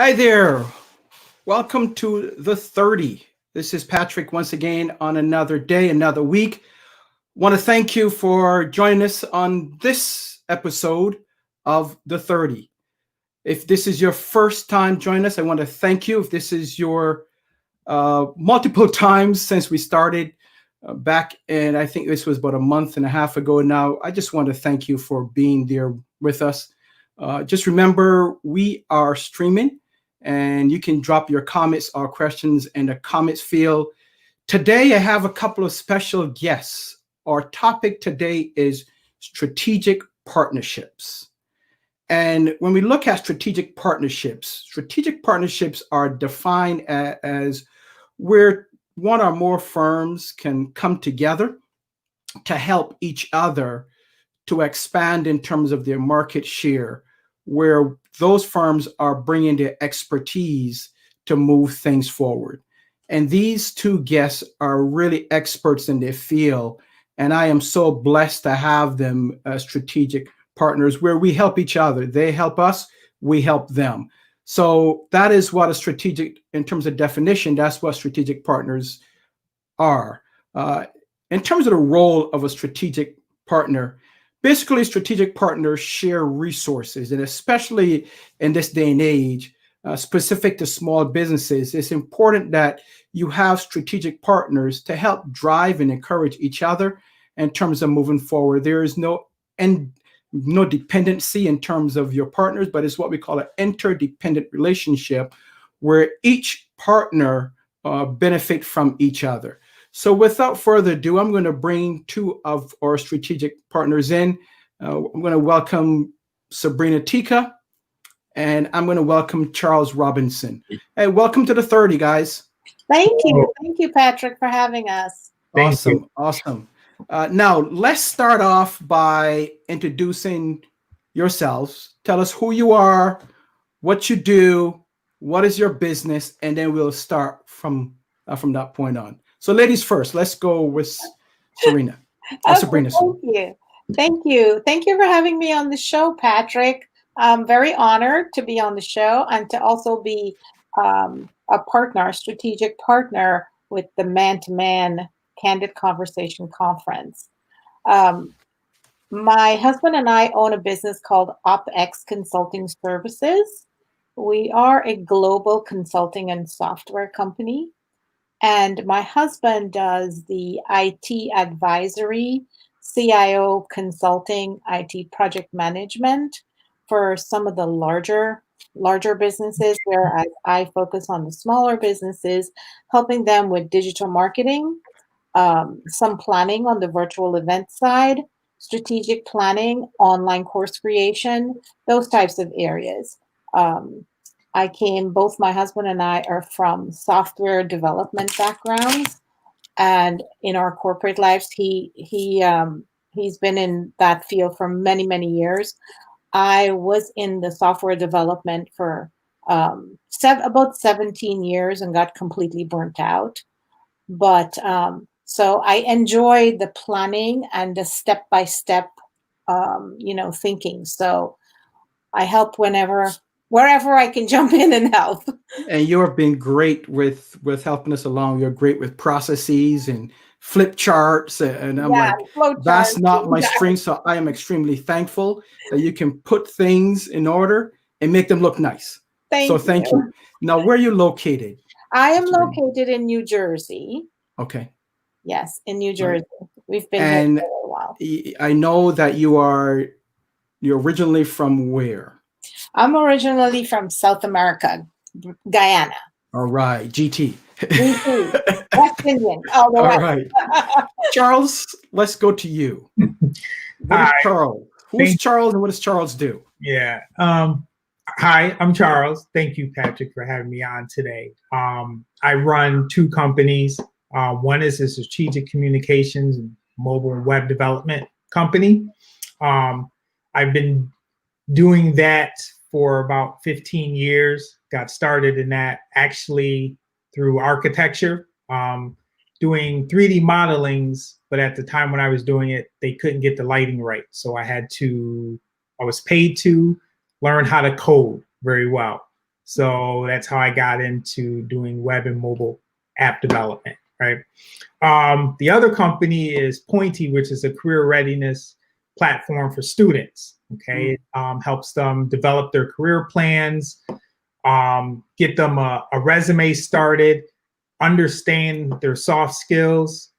Hi there. Welcome to the 30. This is Patrick once again on another day, another week. Want to thank you for joining us on this episode of the 30. If this is your first time joining us, I want to thank you. If this is your multiple times since we started back, and I think this was about a month and a half ago now, I just want to thank you for being there with us. Just remember, we are streaming, and you can drop your comments or questions in the comments field. Today, I have a couple of special guests. Our topic today is strategic partnerships. And when we look at strategic partnerships are defined as where one or more firms can come together to help each other to expand in terms of their market share, where those firms are bringing their expertise to move things forward. And these two guests are really experts in their field. And I am so blessed to have them as strategic partners where we help each other. They help us, we help them. So that is what a strategic, in terms of definition, that's what strategic partners are. In terms of the role of a strategic partner, basically, strategic partners share resources, and especially in this day and age, specific to small businesses, it's important that you have strategic partners to help drive and encourage each other in terms of moving forward. There is no dependency in terms of your partners, but it's what we call an interdependent relationship where each partner benefit from each other. So without further ado, I'm going to bring two of our strategic partners in. I'm going to welcome Sabrina Tika, and I'm going to welcome Charles Robinson. Hey, welcome to the 30, guys. Thank you. Thank you, Patrick, for having us. Awesome. Now, let's start off by introducing yourselves. Tell us who you are, what you do, what is your business, and then we'll start from that point on. So ladies first, let's go with Serena. Sabrina. Thank you. Thank you for having me on the show, Patrick. I'm very honored to be on the show and to also be a strategic partner with the Man-to-Man Candid Conversation Conference. My husband and I own a business called OpX Consulting Services. We are a global consulting and software company. And my husband does the IT advisory, CIO consulting, IT project management for some of the larger businesses, whereas I focus on the smaller businesses, helping them with digital marketing, some planning on the virtual event side, strategic planning, online course creation, those types of areas. Both my husband and I are from software development backgrounds, and in our corporate lives, he's been in that field for many, many years. I was in the software development for about 17 years and got completely burnt out. But so I enjoy the planning and the step-by-step, thinking. So I help wherever I can jump in and help. And you have been great with helping us along. You're great with processes and flip charts. And I'm that's not my strength. So I am extremely thankful that you can put things in order and make them look nice. Thank you. Now, where are you located? I am located in New Jersey. Okay. Yes, in New Jersey. We've been here for a while. I know that you're originally from where? I'm originally from South America, Guyana. All right, GT. West Indian. All right. Charles, let's go to you. What is Charles? Who's Charles and what does Charles do? Yeah. Hi, I'm Charles. Thank you, Patrick, for having me on today. I run two companies. One is a strategic communications and mobile and web development company. I've been doing that for about 15 years. Got started in that actually through architecture, doing 3D modelings. But at the time when I was doing it, they couldn't get the lighting right. So I was paid to learn how to code very well. So that's how I got into doing web and mobile app development, right? The other company is Pointy, which is a career readiness platform for students. Okay, it helps them develop their career plans, get them a resume started, understand their soft skills.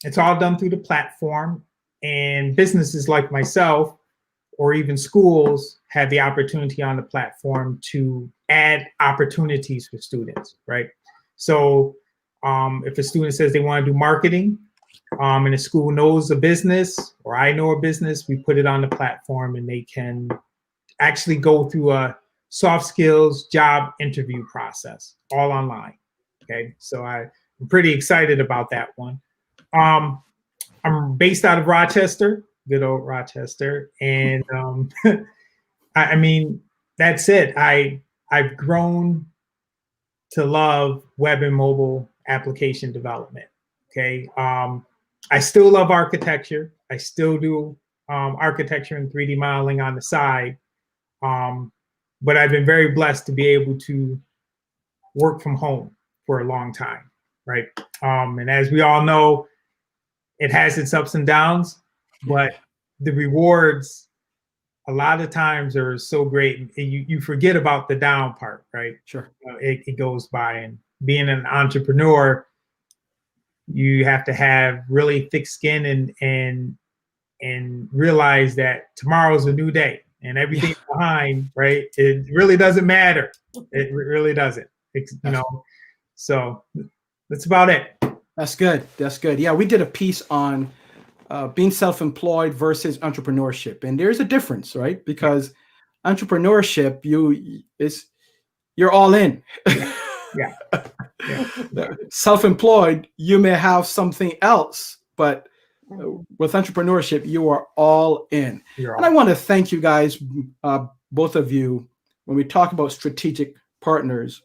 It's all done through the platform, and businesses like myself or even schools have the opportunity on the platform to add opportunities for students, right? So if a student says they want to do marketing, and the school knows a business or I know a business, we put it on the platform and they can actually go through a soft skills job interview process all online. Okay, so I'm pretty excited about that one. I'm based out of Rochester, good old Rochester, and I mean that's it. I've grown to love web and mobile application development. Okay, I still love architecture. I still do architecture and 3D modeling on the side, but I've been very blessed to be able to work from home for a long time, right? And as we all know, it has its ups and downs, but the rewards a lot of times are so great. You forget about the down part, right? Sure. It goes by, and being an entrepreneur, you have to have really thick skin and realize that tomorrow's a new day and everything behind, right? It really doesn't matter. It really doesn't. So that's about it. That's good. That's good. Yeah, we did a piece on being self-employed versus entrepreneurship, and there's a difference, right? Because entrepreneurship, you're all in. Yeah. Self-employed, you may have something else, but with entrepreneurship, you are all in. And I want to thank you guys, both of you, when we talk about strategic partners.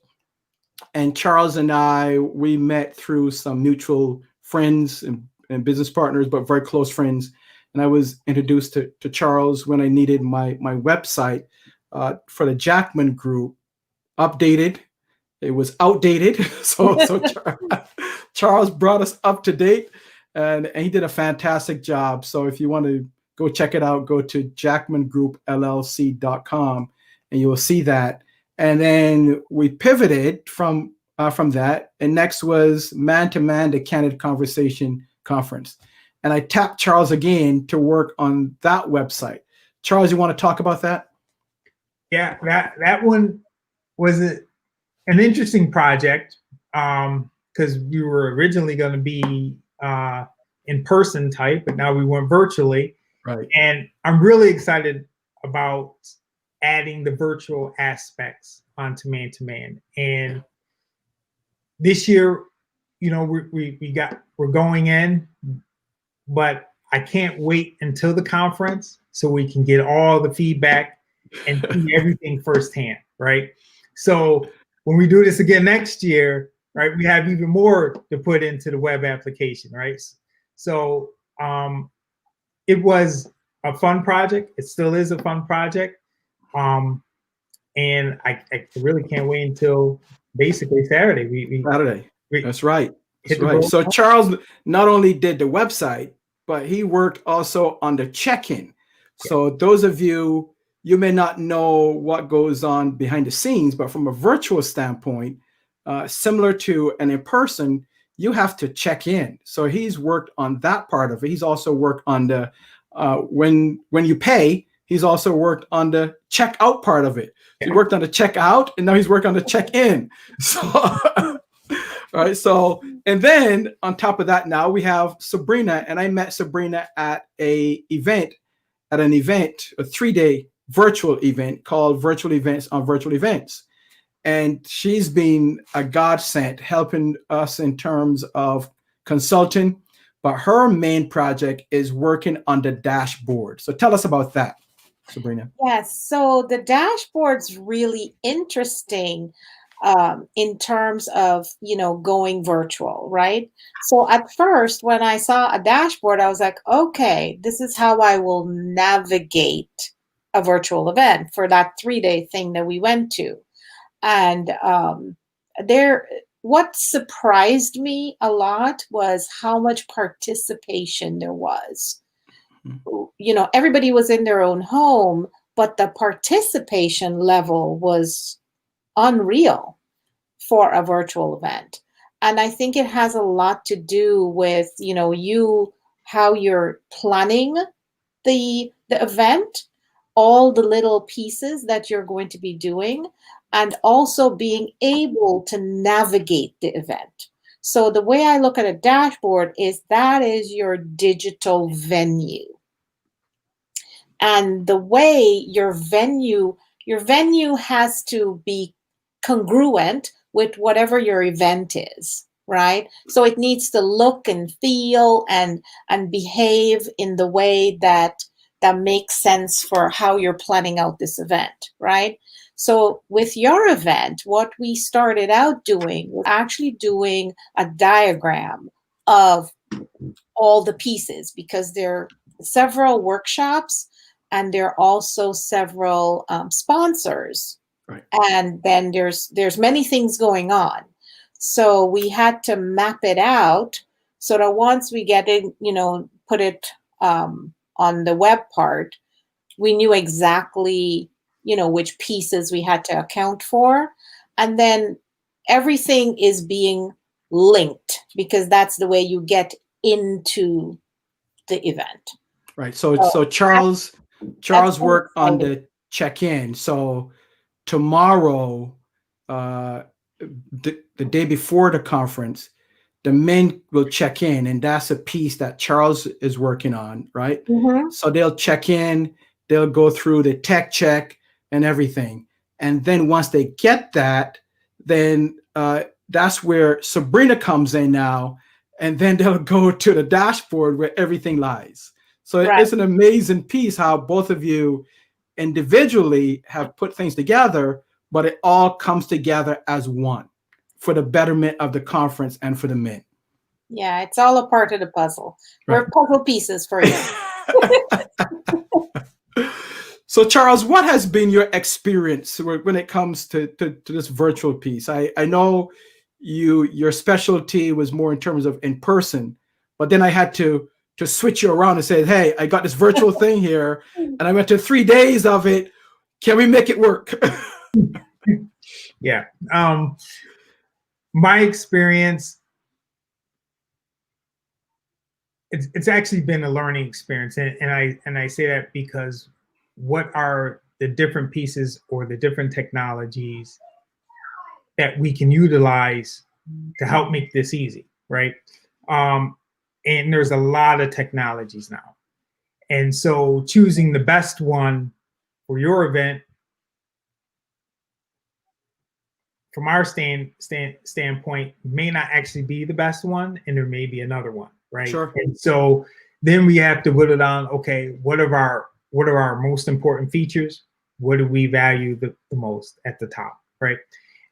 And Charles and I, we met through some mutual friends and business partners, but very close friends. And I was introduced to Charles when I needed my website for the Jackman Group updated. It was outdated. So Charles brought us up to date, and he did a fantastic job. So if you want to go check it out, go to jackmangroupllc.com and you will see that. And then we pivoted from that, and next was Man-to-Man, the Candid Conversation Conference. And I tapped Charles again to work on that website. Charles, you want to talk about that? Yeah, that one was an interesting project because we were originally going to be in person type, but now we went virtually. Right. And I'm really excited about adding the virtual aspects onto Man-to-Man. And this year, we're going in, but I can't wait until the conference so we can get all the feedback and see everything firsthand, right? So when we do this again next year, right, we have even more to put into the web application, right? So it was a fun project. It still is a fun project. And I really can't wait until basically Saturday. Saturday. That's right. That's right. So Charles not only did the website, but he worked also on the check-in. So those of you may not know what goes on behind the scenes, but from a virtual standpoint, similar to an in-person, you have to check in. So he's worked on that part of it. He's also worked on the when you pay. He's also worked on the checkout part of it. He worked on the checkout, and now he's working on the check-in. So, all right. So, and then on top of that, now we have Sabrina, and I met Sabrina at an event, a 3-day virtual event called Virtual Events on Virtual Events. And she's been a godsend helping us in terms of consulting, but her main project is working on the dashboard. So tell us about that, Sabrina. Yes, so the dashboard's really interesting in terms of, going virtual, right? So at first, when I saw a dashboard, I was like, okay, this is how I will navigate a virtual event for that 3-day thing that we went to. And there, what surprised me a lot was how much participation there was. You know, everybody was in their own home, but the participation level was unreal for a virtual event. And I think it has a lot to do with, you know, how you're planning the event, all the little pieces that you're going to be doing, and also being able to navigate the event. So the way I look at a dashboard is that is your digital venue. And the way your venue has to be congruent with whatever your event is, right? So it needs to look and feel and behave in the way that makes sense for how you're planning out this event, right? So with your event, what we started out doing was actually doing a diagram of all the pieces, because there are several workshops and there are also several sponsors. Right. And then there's many things going on. So we had to map it out so that once we get it, you know, put it on the web part, we knew exactly, you know, which pieces we had to account for. And then everything is being linked, because that's the way you get into the event. Right. So Charles worked on the check-in. So tomorrow, the day before the conference, the men will check in, and that's a piece that Charles is working on, right? Mm-hmm. So they'll check in, they'll go through the tech check and everything. And then once they get that, then that's where Sabrina comes in now, and then they'll go to the dashboard where everything lies. So Right. It's an amazing piece how both of you individually have put things together, but it all comes together as one for the betterment of the conference and for the men. Yeah, it's all a part of the puzzle. Right. We're puzzle pieces for you. So Charles, what has been your experience when it comes to this virtual piece? I know your specialty was more in terms of in person, but then I had to switch you around and say, hey, I got this virtual thing here, and I went to 3 days of it. Can we make it work? Yeah. My experience, it's actually been a learning experience, and I say that because what are the different pieces or the different technologies that we can utilize to help make this easy, right? And there's a lot of technologies now, and so choosing the best one for your event, from our standpoint, may not actually be the best one, and there may be another one, right? Sure. And so then we have to whittle down, okay, what are our most important features? What do we value the most at the top, right?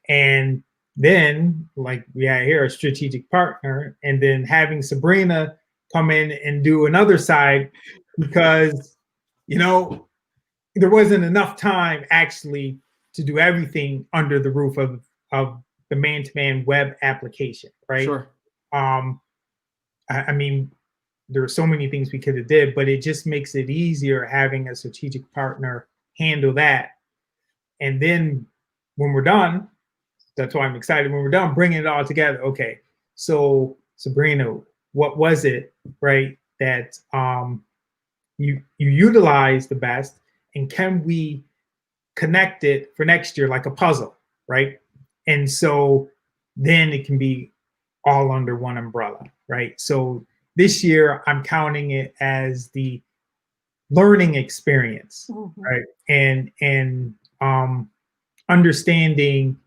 And then, like we had here, a strategic partner, and then having Sabrina come in and do another side, because, you know, there wasn't enough time actually to do everything under the roof of the man-to-man web application, right? Sure. I mean, there are so many things we could have did, but it just makes it easier having a strategic partner handle that. And then when we're done, that's why I'm excited, when we're done bringing it all together. Okay, so Sabrina, what was it, right, that you utilize the best, and can we connect it for next year like a puzzle, right? And so then it can be all under one umbrella, right? So this year I'm counting it as the learning experience, Mm-hmm. right? And understanding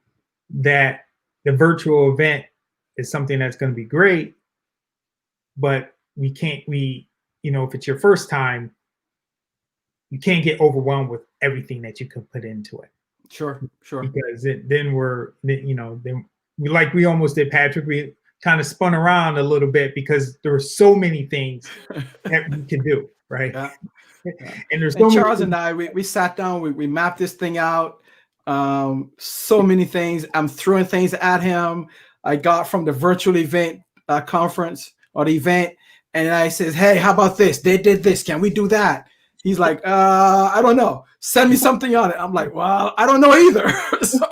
that the virtual event is something that's going to be great, but if it's your first time, you can't get overwhelmed with everything that you can put into it. Sure. Because then we almost did, Patrick. We kind of spun around a little bit because there were so many things that we could do, right? Yeah. And there's and Charles and I, we sat down, we mapped this thing out. So many things. I'm throwing things at him. I got from the virtual event conference or the event, and I says, "Hey, how about this? They did this. Can we do that?" He's like, "I don't know. Send me something on it." I'm like, "Well, I don't know either." So,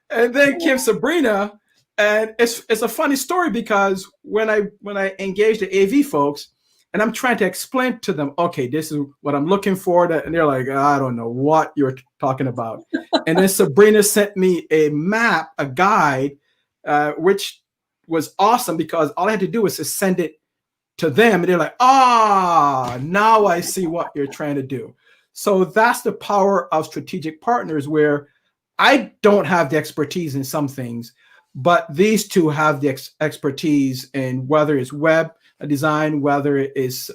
and then came Sabrina, and it's a funny story because when I engaged the AV folks, and I'm trying to explain to them, okay, this is what I'm looking for, and they're like, I don't know what you're talking about. And then Sabrina sent me a map, a guide, which was awesome because all I had to do was to send it to them, and they're like, now I see what you're trying to do. So that's the power of strategic partners, where I don't have the expertise in some things, but these two have the expertise in whether it's web design, whether it is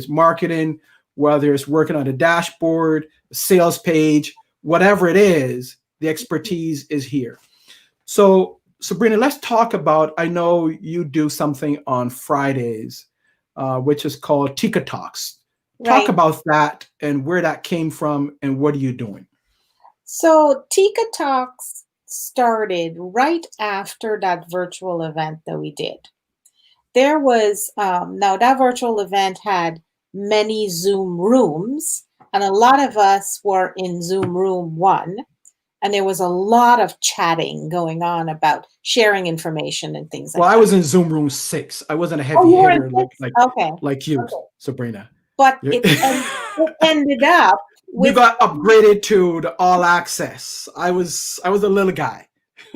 marketing, whether it's working on a dashboard, a sales page, whatever it is, the expertise is here. So Sabrina, let's talk about, I know you do something on Fridays, which is called Tika Talks. Right. Talk about that and where that came from and what are you doing? So Tika Talks started right after that virtual event that we did. There was, now that virtual event had many Zoom rooms, and a lot of us were in Zoom room 1, and there was a lot of chatting going on about sharing information and things like that. Well, I was in Zoom room 6. I wasn't a heavy you were hitter in like 6? Okay. like you, Okay. Sabrina. But You- it ended up with you got upgraded to the all access. I was a little guy.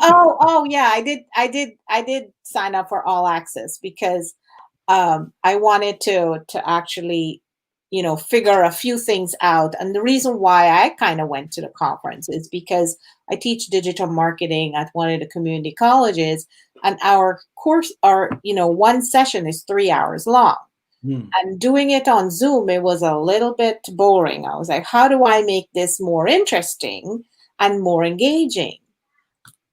oh yeah, I did sign up for all access because I wanted to actually, figure a few things out. And the reason why I kind of went to the conference is because I teach digital marketing at one of the community colleges, and our course, one session is 3 hours long. And doing it on Zoom, it was a little bit boring. I was like, how do I make this more interesting and more engaging?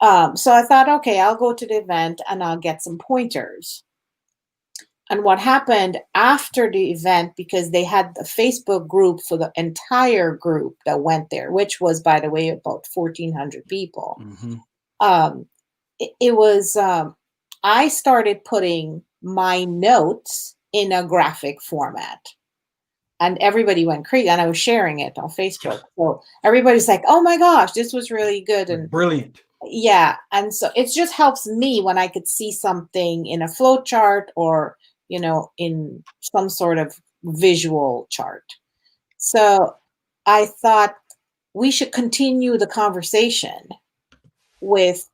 So I thought, okay, I'll go to the event and I'll get some pointers. And what happened after the event, because they had the Facebook group for the entire group that went there, which was, by the way, about 1,400 people. It was, I started putting my notes in a graphic format. And everybody went crazy, and I was sharing it on Facebook. So everybody's like, oh my gosh, this was really good. And Brilliant. yeah. And so it just helps me when I could see something in a flow chart or, in some sort of visual chart. So I thought we should continue the conversation with,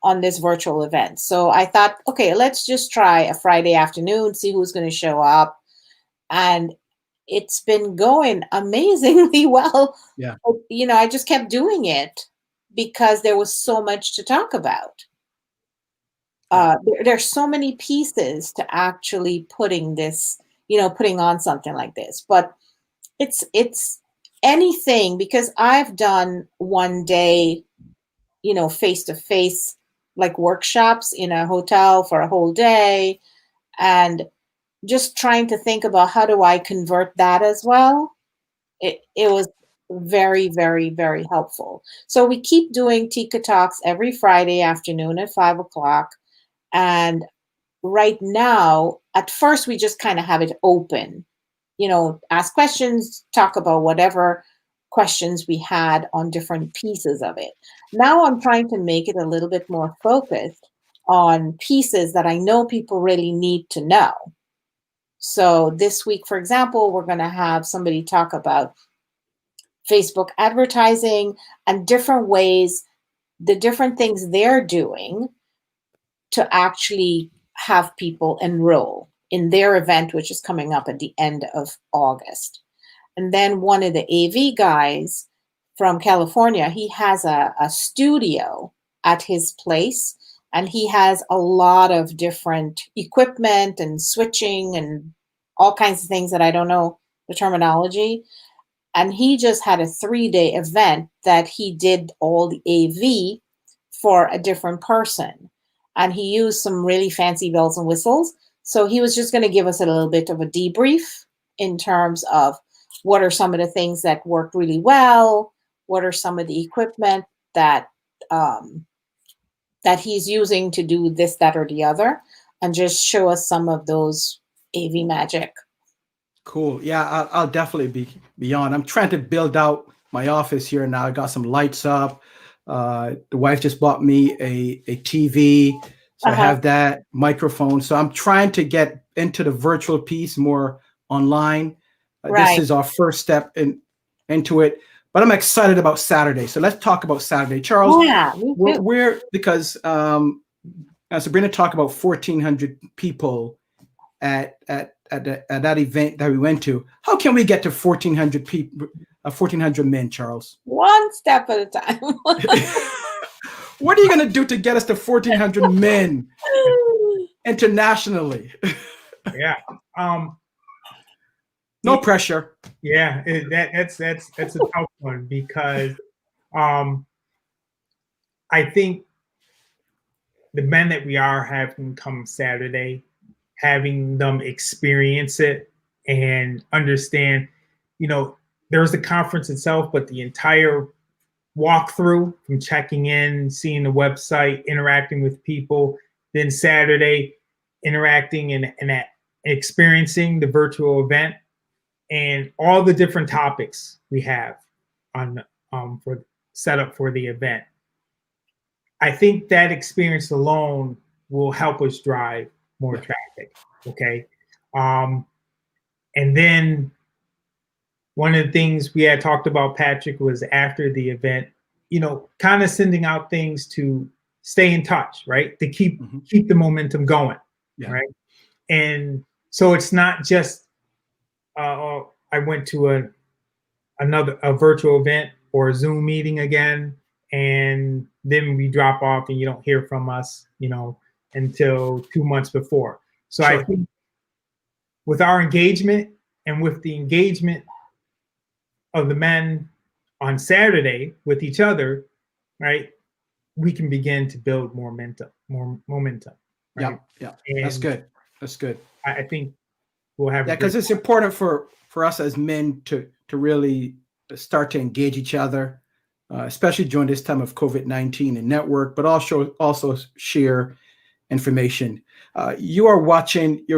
on this virtual event. So I thought, okay, let's just try a Friday afternoon, see who's going to show up. And it's been going amazingly well. Yeah. I just kept doing it because there was so much to talk about. There's so many pieces to actually putting on something like this. But it's anything, because I've done one day, face-to-face, like workshops in a hotel for a whole day, and just trying to think about how do I convert that as well. It was very, very, very helpful. So we keep doing Tika Talks every Friday afternoon at 5:00. And right now, at first, we just kind of have it open, ask questions, talk about whatever questions we had on different pieces of it. Now I'm trying to make it a little bit more focused on pieces that I know people really need to know. So this week, for example, we're going to have somebody talk about Facebook advertising and different ways, the different things they're doing to actually have people enroll in their event, which is coming up at the end of August. And then one of the AV guys from California, he has a studio at his place, and he has a lot of different equipment and switching and all kinds of things that I don't know the terminology. And he just had a 3-day event that he did all the AV for a different person. And he used some really fancy bells and whistles. So he was just going to give us a little bit of a debrief in terms of what are some of the things that worked really well? What are some of the equipment that that he's using to do this, that, or the other, and just show us some of those AV magic. Cool. Yeah, I'll definitely be on. I'm trying to build out my office here now. I got some lights up. The wife just bought me a TV, so I have that microphone. So I'm trying to get into the virtual piece more online. This is our first step into it, but I'm excited about Saturday. So let's talk about Saturday, Charles. Yeah, me too. Because Sabrina talked about 1,400 people at that event that we went to. How can we get to 1,400 people, 1,400 men, Charles? One step at a time. What are you going to do to get us to 1,400 men internationally? Yeah. No pressure. Yeah, that's a tough one because I think the men that we are having come Saturday, having them experience it and understand, there's the conference itself, but the entire walkthrough from checking in, seeing the website, interacting with people, then Saturday interacting and experiencing the virtual event and all the different topics we have on for set up for the event. I think that experience alone will help us drive more traffic. Okay. And then one of the things we had talked about, Patrick, was after the event, kind of sending out things to stay in touch, right? To keep the momentum going, right? And so it's not just I went to a virtual event or a Zoom meeting again, and then we drop off and you don't hear from us, until 2 months before. So I think with our engagement and with the engagement of the men on Saturday with each other, right, we can begin to build more momentum. Right? Yeah. That's good. I think we'll have because it's important for us as men to really start to engage each other, especially during this time of COVID-19 and network, but also share information. You're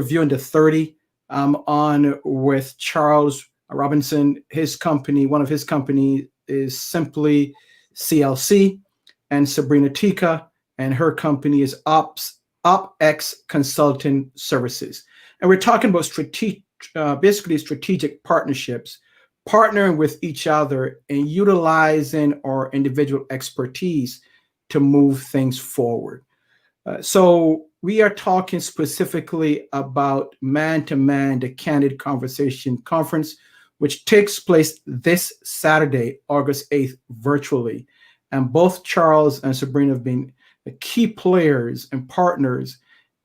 viewing the 30. I'm on with Charles Robinson. One of his company is Simply CLC, and Sabrina Tika, and her company is OpX Consulting Services. And we're talking about basically strategic partnerships, partnering with each other and utilizing our individual expertise to move things forward. So we are talking specifically about Man-to-Man, the Candid Conversation Conference, which takes place this Saturday, August 8th, virtually. And both Charles and Sabrina have been the key players and partners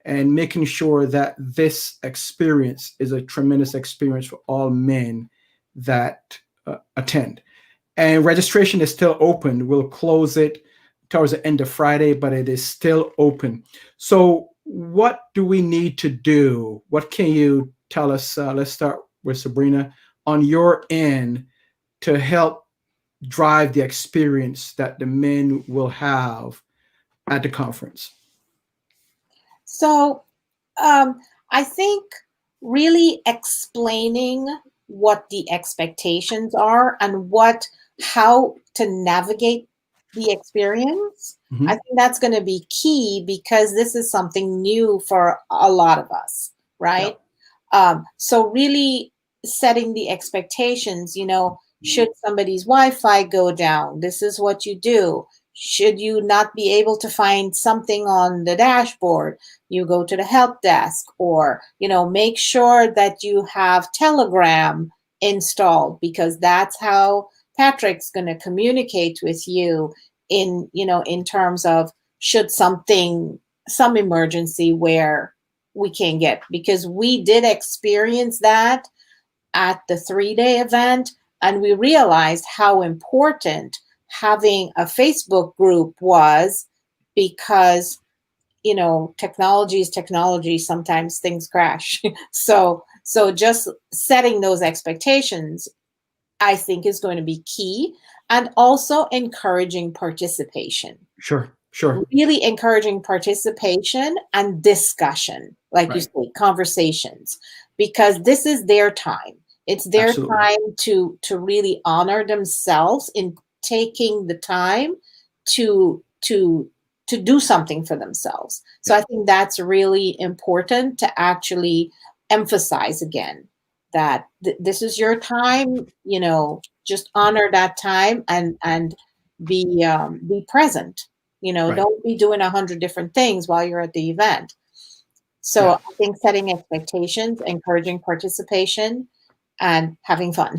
and making sure that this experience is a tremendous experience for all men that attend. And registration is still open. We'll close it towards the end of Friday, but it is still open. So what do we need to do? What can you tell us? Let's start with Sabrina on your end to help drive the experience that the men will have at the conference. So I think really explaining what the expectations are and how to navigate the experience. I think that's going to be key because this is something new for a lot of us, right? So really setting the expectations, should somebody's Wi-Fi go down, this is what you do. Should you not be able to find something on the dashboard, you go to the help desk, or, make sure that you have Telegram installed, because that's how Patrick's going to communicate with you in terms of should some emergency where we can get, because we did experience that at the 3-day event, and we realized how important having a Facebook group was, because technology is technology, sometimes things crash. so just setting those expectations I think is going to be key. And also encouraging participation. Sure. Sure. Really encouraging participation and discussion, like you Right. say, conversations, because this is their time. It's their Absolutely. time to really honor themselves in taking the time to do something for themselves. So I think that's really important to actually emphasize again that this is your time. Just honor that time and be present. Right. Don't be doing 100 different things while you're at the event. So Yeah. I think setting expectations, encouraging participation, and having fun.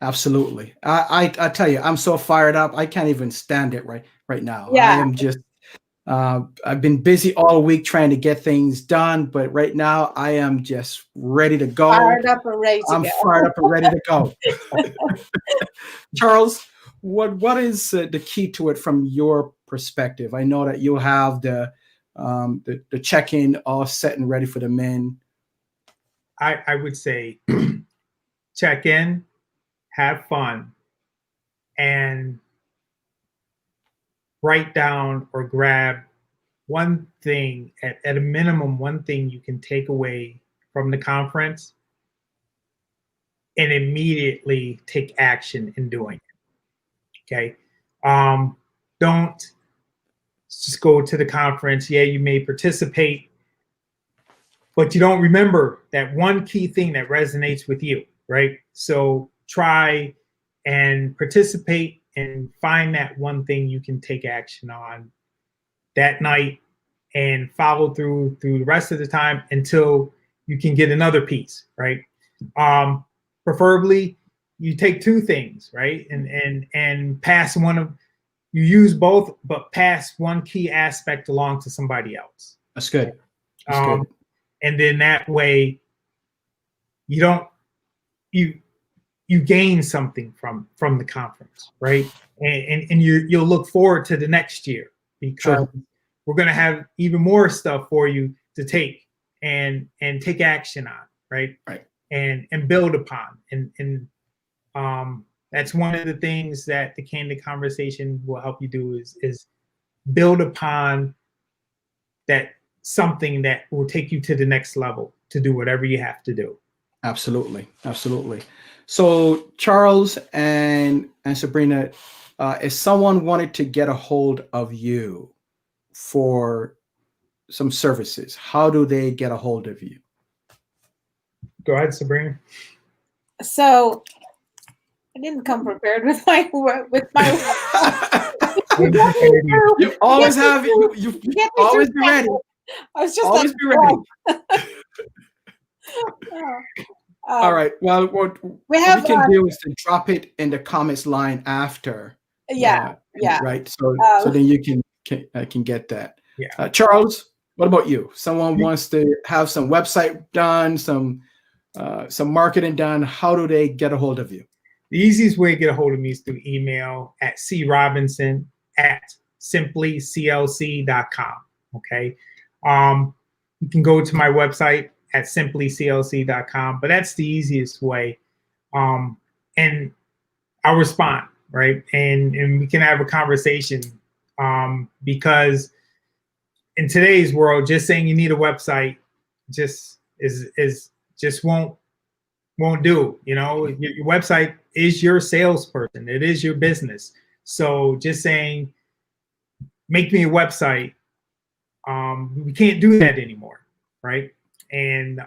Absolutely. I tell you, I'm so fired up. I can't even stand it right now. I Yeah, am just I've been busy all week trying to get things done, but right now I am just ready to go. fired up and ready to I'm go. fired up and ready to go. Charles, what is the key to it from your perspective? I know that you have the check-in all set and ready for the men. I would say check in, have fun, and write down or grab one thing, at a minimum, one thing you can take away from the conference and immediately take action in doing it. Okay. Don't just go to the conference. Yeah, you may participate, but you don't remember that one key thing that resonates with you, right? So try and participate and find that one thing you can take action on that night and follow through the rest of the time until you can get another piece, right? Preferably you take two things, right? And pass one of, you use both, but pass one key aspect along to somebody else. That's good. That's good. And then that way you don't, you gain something from the conference, right? And you'll look forward to the next year because we're going to have even more stuff for you to take and take action on, right? Right. And build upon. And that's one of the things that the Candid Conversation will help you do is build upon that, something that will take you to the next level to do whatever you have to do. Absolutely. Absolutely. So Charles and Sabrina, if someone wanted to get a hold of you for some services, how do they get a hold of you? Go ahead, Sabrina. So I didn't come prepared with my You always have you always be ready. I was just always like, be ready. All right. Well, what we can do is to drop it in the comments line after. Yeah. Right. So then you can get that. Yeah. Charles, what about you? Someone wants to have some website done, some marketing done. How do they get a hold of you? The easiest way to get a hold of me is through email at crobinson@simplyclc.com. Okay. You can go to my website at simplyclc.com, but that's the easiest way. And I'll respond, right? And we can have a conversation, because in today's world, just saying you need a website just won't do. Your website is your salesperson. It is your business. So just saying, make me a website, we can't do that anymore, right? And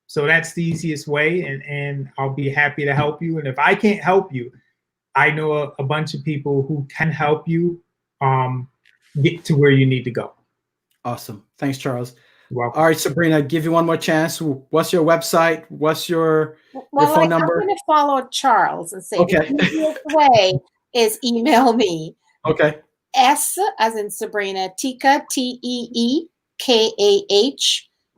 so that's the easiest way, and I'll be happy to help you. And if I can't help you, I know a bunch of people who can help you get to where you need to go. Awesome. Thanks, Charles. You're welcome. All right, Sabrina, give you one more chance. What's your website? What's your phone number? I'm going to follow Charles and say Okay. the easiest way is email me. Okay. S as in Sabrina, Teekah, TEEKAH,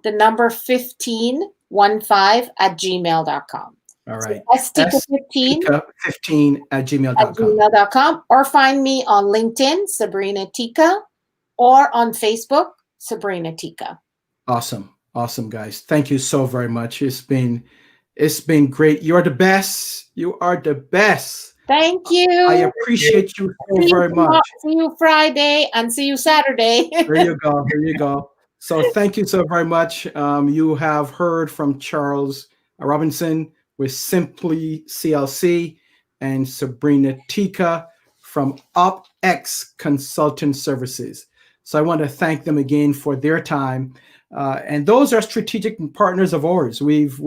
the number 15 @gmail.com. All right. So STeekah15 15@gmail.com. @gmail.com, or find me on LinkedIn, Sabrina Teekah, or on Facebook, Sabrina Teekah. Awesome. Awesome, guys. Thank you so very much. It's been It's been great. You're the best. You are the best. Thank you. I appreciate you so very much. See you Friday and see you Saturday. There you go. There you go. So thank you so very much. You have heard from Charles Robinson with Simply CLC and Sabrina Tika from OpX Consulting Services. So I want to thank them again for their time. And those are strategic partners of ours. We've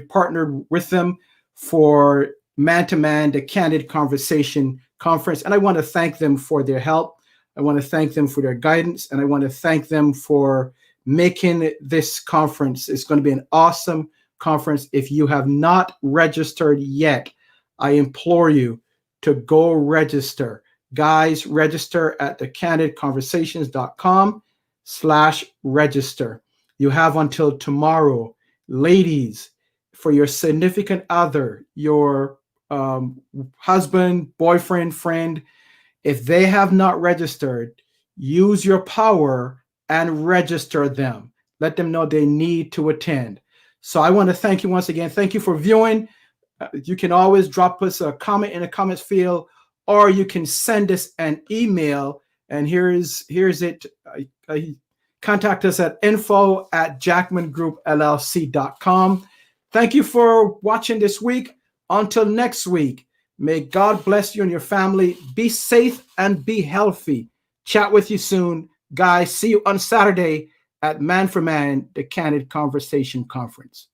partnered with them for Man-to-Man, the Candid Conversation Conference. And I want to thank them for their help. I want to thank them for their guidance. And I want to thank them for making this conference. It's going to be an awesome conference. If you have not registered yet, I implore you to go register. Guys, register at thecandidconversations.com/register. You have until tomorrow. Ladies, for your significant other, your husband, boyfriend, friend, if they have not registered, use your power and register them. Let them know they need to attend. So I want to thank you once again. Thank you for viewing. You can always drop us a comment in the comments field, or you can send us an email. And here's it. Contact us at info@jackmangroupllc.com. Thank you for watching this week. Until next week, may God bless you and your family. Be safe and be healthy. Chat with you soon. Guys, see you on Saturday at Man for Man, the Candid Conversation Conference.